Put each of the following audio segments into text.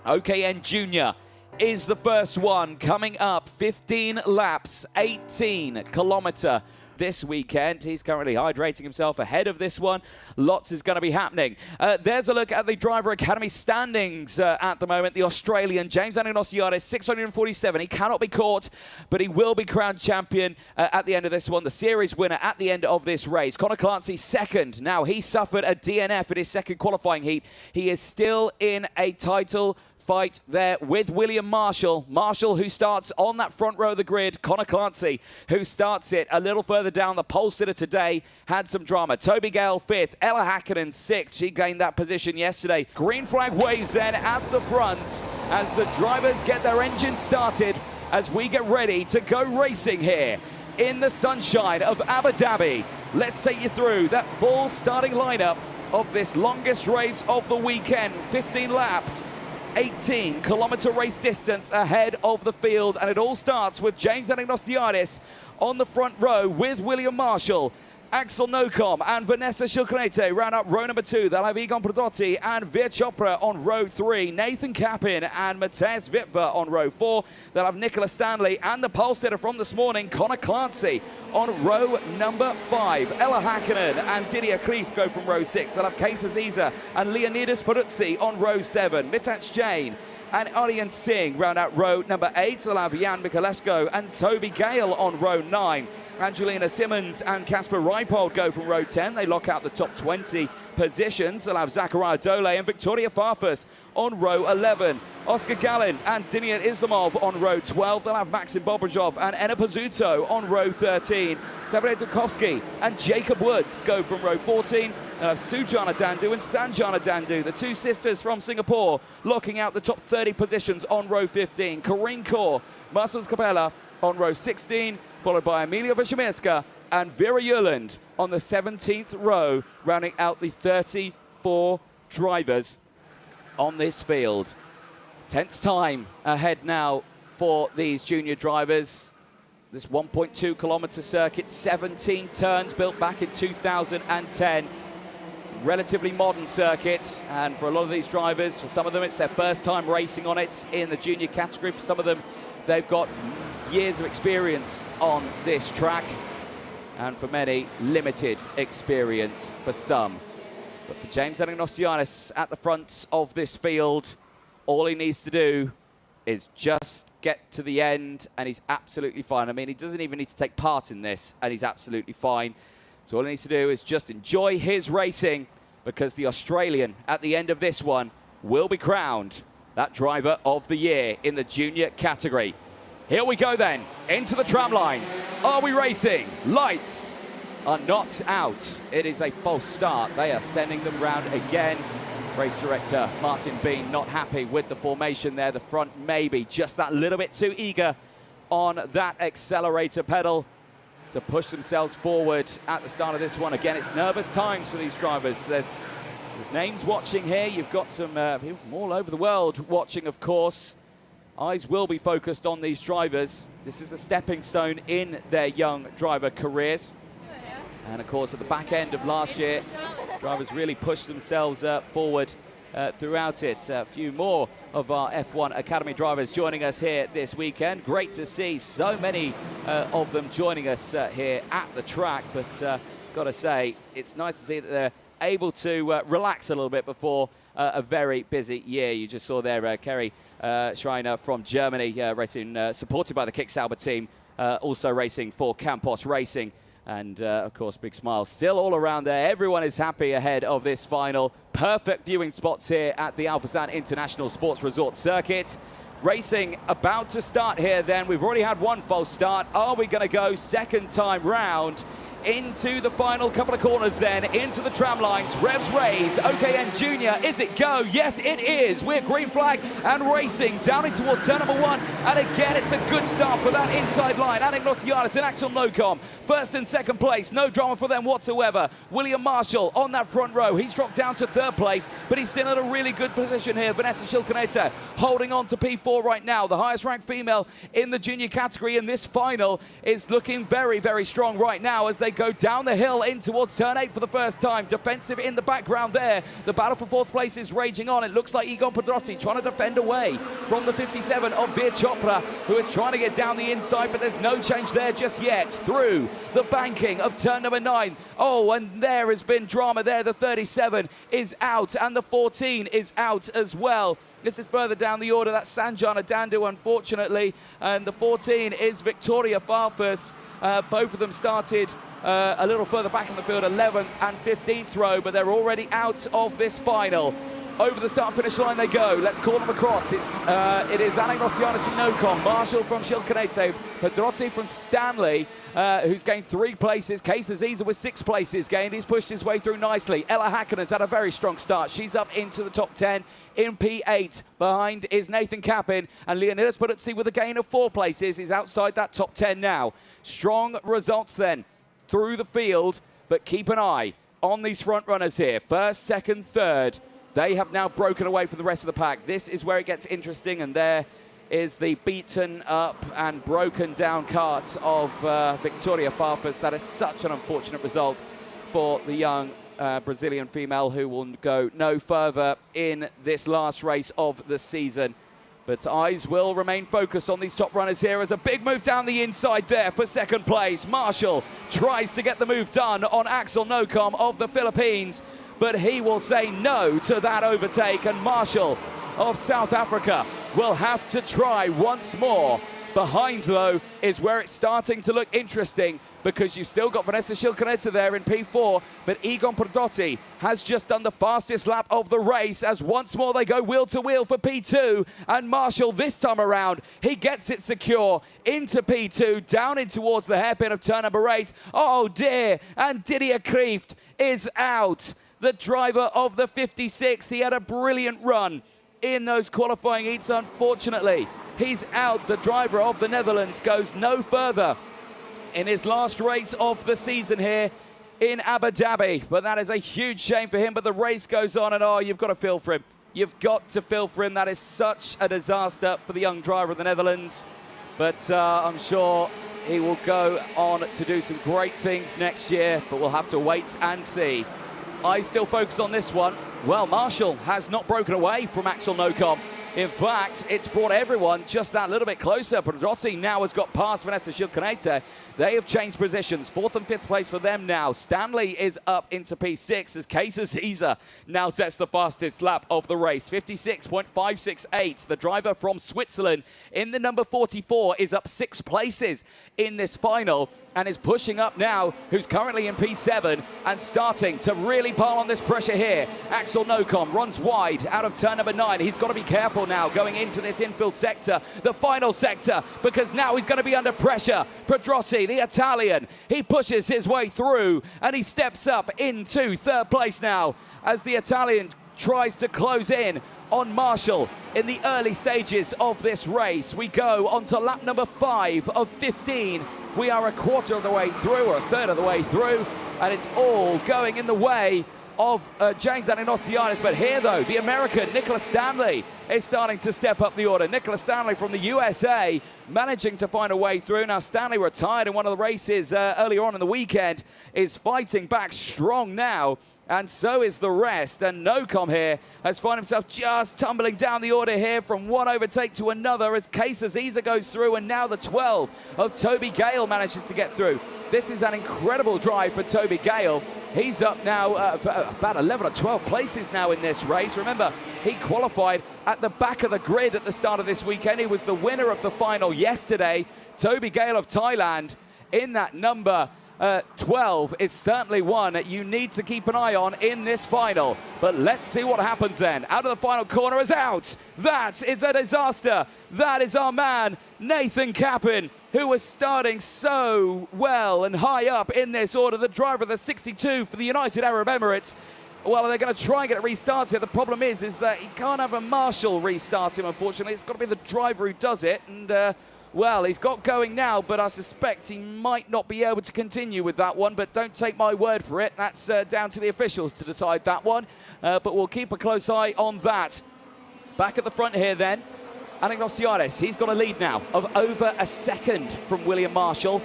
OKN Junior is the first one coming up. 15 laps, 18-kilometer this weekend. He's currently hydrating himself ahead of this one. Lots is going to be happening. There's a look at the Driver Academy standings at the moment. The Australian James Anagnostiadis, 647. He cannot be caught, but he will be crowned champion at the end of this one. The series winner at the end of this race. Connor Clancy second. Now, he suffered a DNF in his second qualifying heat. He is still in a title fight there with William Marshall. Marshall, who starts on that front row of the grid. Connor Clancy, who starts it a little further down. The pole sitter today had some drama. Toby Gale fifth. Ella Hakkinen sixth. She gained that position yesterday. Green flag waves then at the front as the drivers get their engine started as we get ready to go racing here in the sunshine of Abu Dhabi. Let's take you through that full starting lineup of this longest race of the weekend. 15 laps. 18-kilometer race distance ahead of the field, and it all starts with James Anagnostiadis on the front row with William Marshall, Axel Nocom and Vanessa Shilkanete round up row number 2. They'll have Egon Prodotti and Veer Chopra on row 3. Nathan Capin and Matthias Witwer on row 4. They'll have Nicola Stanley and the pole sitter from this morning, Connor Clancy, on row number 5. Ella Hakkinen and Didier Kleef go from row 6. They'll have Kate Aziza and Leonidas Peruzzi on row 7. Mitach Jain and Aryan Singh round out row number 8. They'll have Jan Michalesco and Toby Gale on row 9. Angelina Simmons and Casper Reipold go from row 10. They lock out the top 20 positions. They'll have Zachariah Dole and Victoria Farfus on row 11. Oscar Gallin and Dinian Islamov on row 12. They'll have Maxim Bobrajov and Enna Pizzuto on row 13. Gabriel Dukovsky and Jacob Woods go from row 14. They'll have Sujana Dandu and Sanjana Dandu, the two sisters from Singapore, locking out the top 30 positions on row 15. Corrine Kaur, Marcel Capella on row 16, followed by Emilia Vishamirska and Vera Yuland on the 17th row, rounding out the 34 drivers on this field. Tense time ahead now for these junior drivers. This 1.2-kilometer circuit, 17 turns, built back in 2010. It's a relatively modern circuit, and for a lot of these drivers, for some of them, it's their first time racing on it in the junior category. For some of them, they've got years of experience on this track, and for many, limited experience for some. But for James Anagnostiadis at the front of this field, all he needs to do is just get to the end, and he's absolutely fine. I mean, he doesn't even need to take part in this, and he's absolutely fine. So all he needs to do is just enjoy his racing, because the Australian at the end of this one will be crowned that driver of the year in the junior category. Here we go then, into the tram lines. Are we racing? Lights are not out. It is a false start. They are sending them round again. Race director Martin Bean not happy with the formation there. The front maybe just that little bit too eager on that accelerator pedal to push themselves forward at the start of this one. Again, it's nervous times for these drivers. There's names watching here. You've got some people from all over the world watching, of course. Eyes will be focused on these drivers. This is a stepping stone in their young driver careers. And of course, at the back end of last year, drivers really pushed themselves forward throughout it. A few more of our F1 Academy drivers joining us here this weekend. Great to see so many of them joining us here at the track. But got to say, it's nice to see that they're able to relax a little bit before a very busy year. You just saw there Kerry Schreiner from Germany racing, supported by the Kick Sauber team, also racing for Campos Racing. And, of course, big smiles still all around there. Everyone is happy ahead of this final. Perfect viewing spots here at the Alphasan International Sports Resort Circuit. Racing about to start here then. We've already had one false start. Are we going to go second time round? Into the final couple of corners then, into the tram lines. Revs raise, OKN Junior, is it go? Yes, it is. We're green flag and racing down in towards turn number 1. And again, it's a good start for that inside line. Anagnostiadis and Axel Nocom, first and second place. No drama for them whatsoever. William Marshall on that front row. He's dropped down to third place, but he's still in a really good position here. Vanessa Shilkaneta holding on to P4 right now. The highest ranked female in the junior category in this final is looking very, very strong right now as they go down the hill in towards turn 8 for the first time. Defensive in the background there. The battle for 4th place is raging on. It looks like Egon Pedrotti trying to defend away from the 57 of Bir Chopra, who is trying to get down the inside, but there's no change there just yet. Through the banking of turn number 9. Oh, and there has been drama there. The 37 is out, and the 14 is out as well. This is further down the order. That's Sanjana Dandu, unfortunately, and the 14 is Victoria Farfus. Both of them started a little further back in the field, 11th and 15th row, but they're already out of this final. Over the start-finish line they go. Let's call them across. It is Alec Rosianis from Nocom, Marshall from Shilkanete, Pedrotti from Stanley, who's gained 3 places. Case Aziza with 6 places gained. He's pushed his way through nicely. Ella Hakkonen's had a very strong start. She's up into the top 10 in P8. Behind is Nathan Kappin, and Leonidas Pedrotti with a gain of 4 places is outside that top 10 now. Strong results then through the field, but keep an eye on these front runners here. First, second, third. They have now broken away from the rest of the pack. This is where it gets interesting, and there is the beaten up and broken down cart of Victoria Farfus. That is such an unfortunate result for the young Brazilian female, who will go no further in this last race of the season. But eyes will remain focused on these top runners here as a big move down the inside there for second place. Marshall tries to get the move done on Axel Nocom of the Philippines, but he will say no to that overtake, and Marshall of South Africa will have to try once more. Behind, though, is where it's starting to look interesting, because you've still got Vanessa Shilkaneta there in P4, but Egon Pedrotti has just done the fastest lap of the race as once more they go wheel to wheel for P2, and Marshall this time around, he gets it secure into P2, down in towards the hairpin of turn number 8. Oh dear, and Didier Kreeft is out. The driver of the 56, he had a brilliant run in those qualifying heats. Unfortunately, he's out. The driver of the Netherlands goes no further in his last race of the season here in Abu Dhabi. But that is a huge shame for him. But the race goes on, and oh, you've got to feel for him. You've got to feel for him. That is such a disaster for the young driver of the Netherlands. But I'm sure he will go on to do some great things next year. But we'll have to wait and see. I still focus on this one. Well, Marshall has not broken away from Axel Nocom. In fact, it's brought everyone just that little bit closer. Pedrotti now has got past Vanessa Shilkaneta. They have changed positions. 4th and 5th place for them now. Stanley is up into P6 as Case Aziza now sets the fastest lap of the race. 56.568. The driver from Switzerland in the number 44 is up 6 places in this final and is pushing up now, who's currently in P7 and starting to really pile on this pressure here. Axel Nocom runs wide out of turn number 9. He's got to be careful now going into this infield sector, the final sector, because now he's going to be under pressure. Pedrotti, the Italian, he pushes his way through and he steps up into 3rd place now as the Italian tries to close in on Marshall in the early stages of this race. We go on to lap number 5 of 15. We are a quarter of the way through, or a third of the way through, and it's all going in the way of James Ananosianis. But here, though, the American Nicholas Stanley is starting to step up the order. Nicholas Stanley from the USA managing to find a way through. Now, Stanley retired in one of the races earlier on in the weekend, is fighting back strong now, and so is the rest. And Nocom here has found himself just tumbling down the order here from one overtake to another as Case Aziza goes through, and now the 12 of Toby Gale manages to get through. This is an incredible drive for Toby Gale. He's up now for about 11 or 12 places now in this race. Remember, he qualified at the back of the grid at the start of this weekend. He was the winner of the final yesterday. Toby Gale of Thailand in that number 12 is certainly one that you need to keep an eye on in this final. But let's see what happens then. Out of the final corner is out. That is a disaster. That is our man, Nathan Kappin, who was starting so well and high up in this order. The driver of the 62 for the United Arab Emirates. Well, they're going to try and get it restarted. The problem is that he can't have a Marshall restart him, unfortunately. It's got to be the driver who does it. And, well, he's got going now, but I suspect he might not be able to continue with that one. But don't take my word for it. That's down to the officials to decide that one. But we'll keep a close eye on that. Back at the front here, then. Anagnostiades, he's got a lead now of over a second from William Marshall.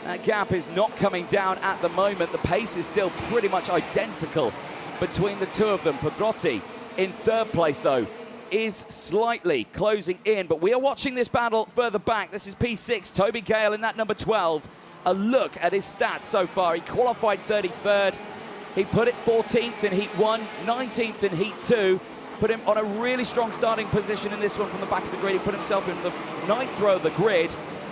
That gap is not coming down at the moment. The pace is still pretty much identical between the two of them. Pedrotti in third place, though, is slightly closing in. But we are watching this battle further back. This is P6, Toby Gale in that number 12. A look at his stats so far. He qualified 33rd. He put it 14th in Heat 1, 19th in Heat 2. Put him on a really strong starting position in this one from the back of the grid. He put himself in the 9th row of the grid.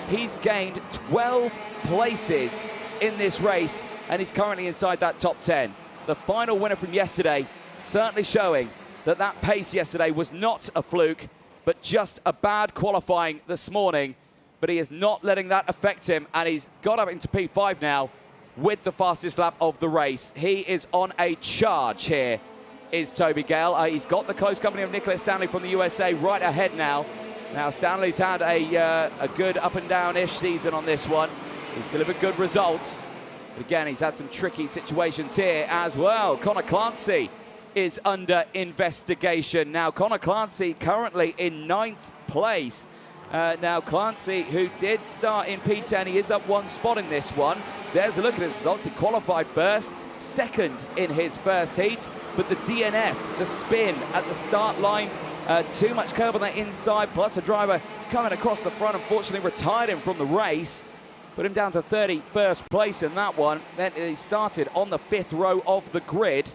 He's gained 12 places in this race, and he's currently inside that top 10. The final winner from yesterday certainly showing that that pace yesterday was not a fluke, but just a bad qualifying this morning. But he is not letting that affect him, and he's got up into P5 now with the fastest lap of the race. He is on a charge here, is Toby Gale. He's got the close company of Nicholas Stanley from the USA right ahead now. Now, Stanley's had a good up-and-down-ish season on this one. He's delivered good results. But again, he's had some tricky situations here as well. Connor Clancy is under investigation. Now, Connor Clancy currently in 9th place. Now, Clancy, who did start in P10, he is up one spot in this one. There's a look at his results. He qualified first, second in his first heat, but the DNF, the spin at the start line, too much curb on the inside, plus a driver coming across the front, unfortunately retired him from the race. Put him down to 31st place in that one. Then he started on the 5th row of the grid.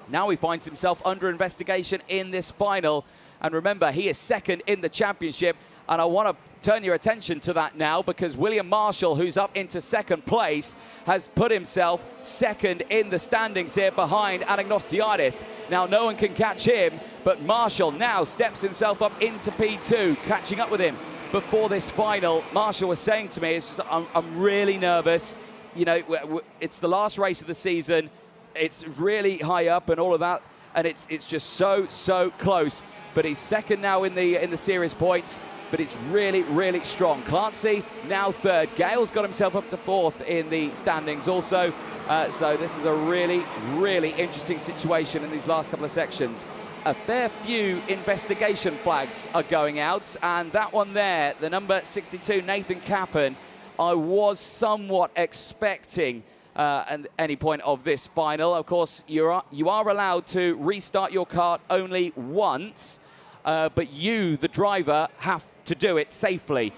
Now he finds himself under investigation in this final. And remember, he is second in the championship. And I want to turn your attention to that now, because William Marshall, who's up into second place, has put himself second in the standings here behind Anagnostiadis. Now, no one can catch him, but Marshall now steps himself up into P2, catching up with him before this final. Marshall was saying to me, it's just, I'm really nervous. You know, it's the last race of the season. It's really high up and all of that, and it's just so close. But he's second now in the series points. But it's really, really strong. Clancy now third. Gale's got himself up to 4th in the standings also. So this is a really, really interesting situation in these last couple of sections. A fair few investigation flags are going out. And that one there, the number 62, Nathan Kappen, I was somewhat expecting at any point of this final. Of course, you are allowed to restart your kart only once. But you, the driver, have to do it safely.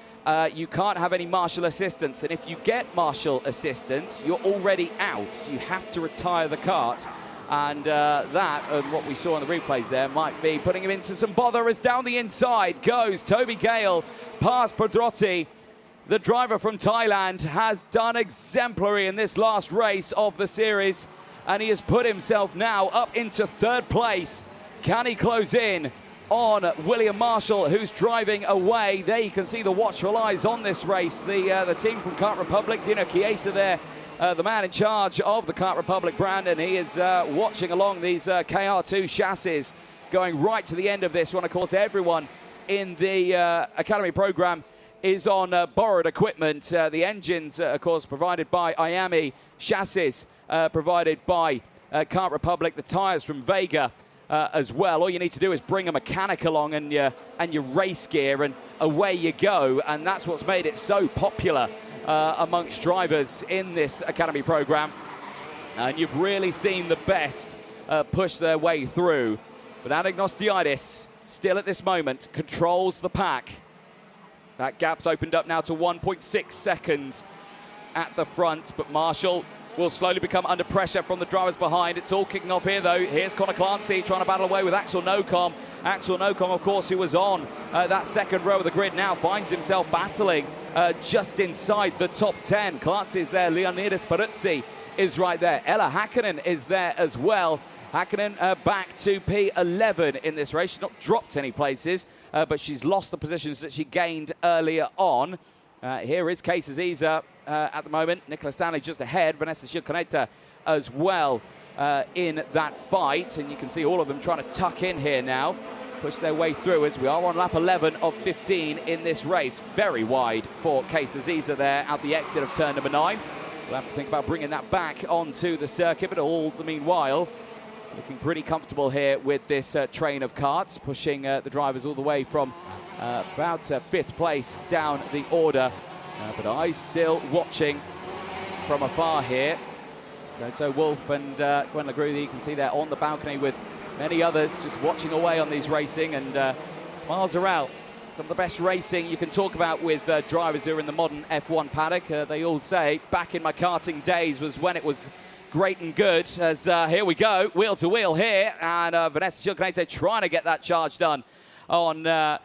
You can't have any marshal assistance, and if you get marshal assistance, you're already out. You have to retire the kart, and that, and what we saw on the replays there, might be putting him into some bother, as down the inside goes Toby Gale past Pedrotti. The driver from Thailand has done exemplary in this last race of the series, and he has put himself now up into 3rd place. Can he close in on William Marshall, who's driving away? There you can see the watchful eyes on this race. The team from Kart Republic, Dino Chiesa there, the man in charge of the Kart Republic brand, and he is watching along these KR2 chassis going right to the end of this one. Of course, everyone in the Academy program is on borrowed equipment. The engines, of course, provided by IAMI, chassis provided by Kart Republic, the tyres from Vega, as well. All you need to do is bring a mechanic along and your race gear, and away you go. And that's what's made it so popular amongst drivers in this Academy program. And you've really seen the best push their way through. But Anagnostiadis, still at this moment, controls the pack. That gap's opened up now to 1.6 seconds at the front, but Marshall will slowly become under pressure from the drivers behind. It's all kicking off here, though. Here's Connor Clancy trying to battle away with Axel Nocom. Axel Nocom, of course, who was on that 2nd row of the grid, now finds himself battling just inside the top 10. Clancy is there. Leonidas Peruzzi is right there. Ella Hakkinen is there as well. Hakkinen back to P11 in this race. She's not dropped any places, but she's lost the positions that she gained earlier on. Here is Case Aziza at the moment. Nicholas Stanley just ahead. Vanessa Shilcaneta as well in that fight. And you can see all of them trying to tuck in here now. Push their way through as we are on lap 11 of 15 in this race. Very wide for Case Aziza there at the exit of turn number 9. We'll have to think about bringing that back onto the circuit. But all the meanwhile, it's looking pretty comfortable here with this train of karts, pushing the drivers all the way from about 5th place down the order. But eyes still watching from afar here. Toto Wolff and Gwen Legrudy, you can see they're on the balcony with many others just watching away on these racing, and smiles are out. Some of the best racing you can talk about with drivers who are in the modern F1 paddock. They all say, back in my karting days was when it was great and good. As here we go, wheel to wheel here, and Vanessa Chilcanete trying to get that charge done on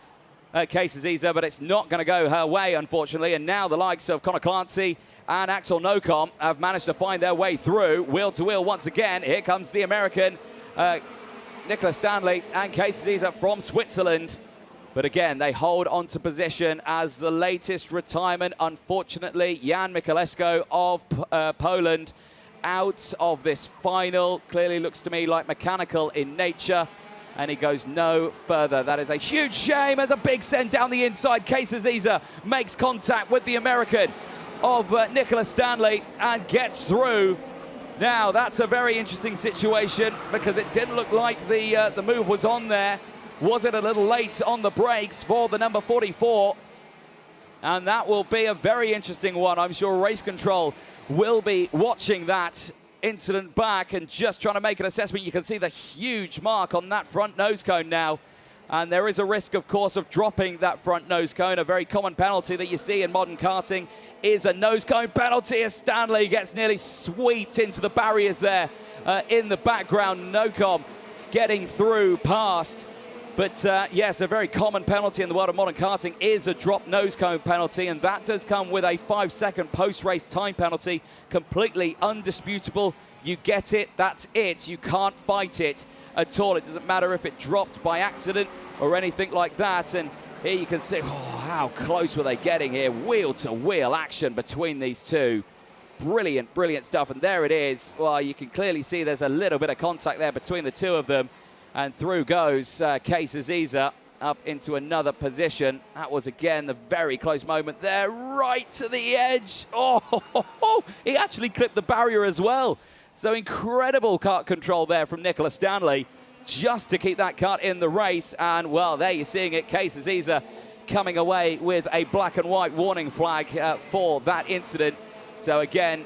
Casey Ziza, but it's not going to go her way, unfortunately. And now the likes of Connor Clancy and Axel Nocom have managed to find their way through. Wheel to wheel once again. Here comes the American Nicola Stanley and Casey Ziza from Switzerland. But again, they hold on to position as the latest retirement. Unfortunately, Jan Michaleczko of Poland out of this final. Clearly looks to me like mechanical in nature, and he goes no further. That is a huge shame. There's a big send down the inside. Casey Ziza makes contact with the American of Nicola Stanley and gets through. Now, that's a very interesting situation because it didn't look like the move was on there. Was it a little late on the brakes for the number 44? And that will be a very interesting one. I'm sure Race Control will be watching that incident back and just trying to make an assessment. You can see the huge mark on that front nose cone now. And there is a risk, of course, of dropping that front nose cone. A very common penalty that you see in modern karting is a nose cone penalty as Stanley gets nearly swept into the barriers there in the background. Nocom getting through past. But yes, a very common penalty in the world of modern karting is a drop nose cone penalty, and that does come with a 5-second post-race time penalty. Completely undisputable. You get it, that's it. You can't fight it at all. It doesn't matter if it dropped by accident or anything like that. And here you can see, oh, how close were they getting here? Wheel-to-wheel action between these two. Brilliant, brilliant stuff. And there it is. Well, you can clearly see there's a little bit of contact there between the two of them. And through goes Casey Ziza up into another position. That was, again, the very close moment there, right to the edge. Oh, he actually clipped the barrier as well. So incredible kart control there from Nicola Stanley just to keep that kart in the race. And, well, there you're seeing it. Casey Ziza coming away with a black and white warning flag for that incident. So, again,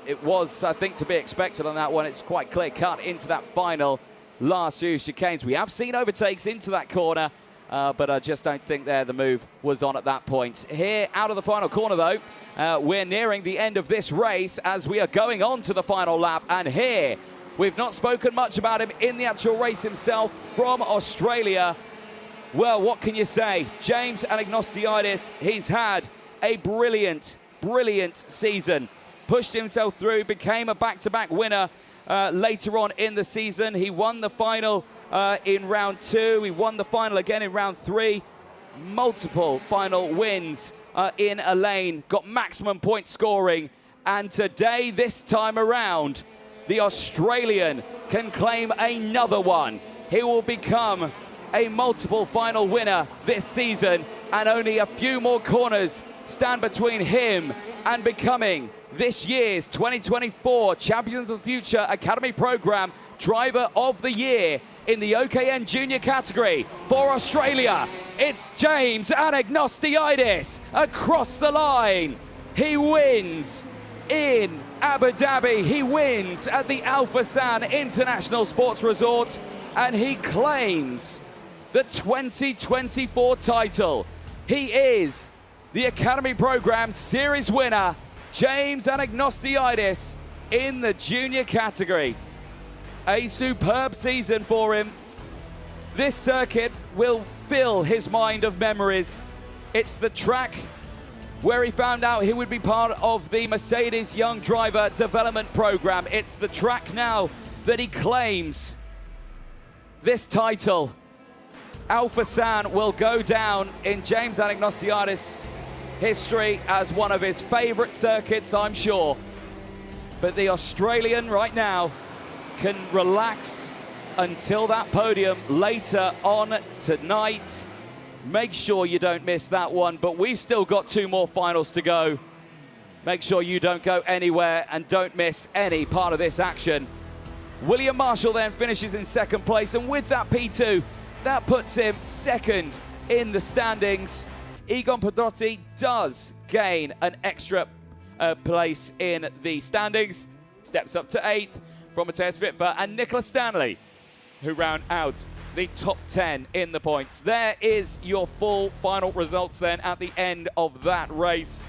it was, I think, to be expected on that one. It's quite clear cut into that final. Last few chicanes. We have seen overtakes into that corner, but I just don't think the move was on at that point. Here, out of the final corner, though, we're nearing the end of this race as we are going on to the final lap. And here, we've not spoken much about him in the actual race himself from Australia. Well, what can you say? James Anagnostiidis, he's had a brilliant, brilliant season. Pushed himself through, became a back-to-back winner. Later on in the season, he won the final in round 2. He won the final again in round 3. Multiple final wins in a lane. Got maximum point scoring. And today, this time around, the Australian can claim another one. He will become a multiple final winner this season. And only a few more corners stand between him and becoming this year's 2024 Champions of the Future Academy Program Driver of the Year in the OKN Junior category. For Australia, it's James Anagnostiidis across the line. He wins in Abu Dhabi. He wins at the Al Fassan International Sports Resort, and he claims the 2024 title. He is the Academy Program Series winner, James Anagnostiidis, in the junior category. A superb season for him. This circuit will fill his mind of memories. It's the track where he found out he would be part of the Mercedes Young Driver Development Program. It's the track now that he claims this title. Al Fassan will go down in James Anagnostiidis' history as one of his favorite circuits, I'm sure. But the Australian right now can relax until that podium later on tonight. Make sure you don't miss that one, but we've still got 2 more finals to go. Make sure you don't go anywhere and don't miss any part of this action. William Marshall then finishes in 2nd place, and with that P2, that puts him 2nd in the standings. Egon Pedrotti does gain an extra place in the standings. Steps up to 8th from Matthias Witwer and Nicholas Stanley, who round out the top 10 in the points. There is your full final results then at the end of that race.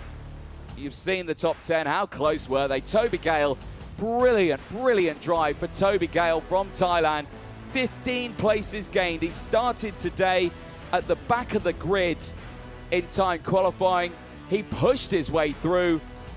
You've seen the top 10. How close were they? Toby Gale, brilliant drive for Toby Gale from Thailand. 15 places gained. He started today at the back of the grid in time qualifying. He pushed his way through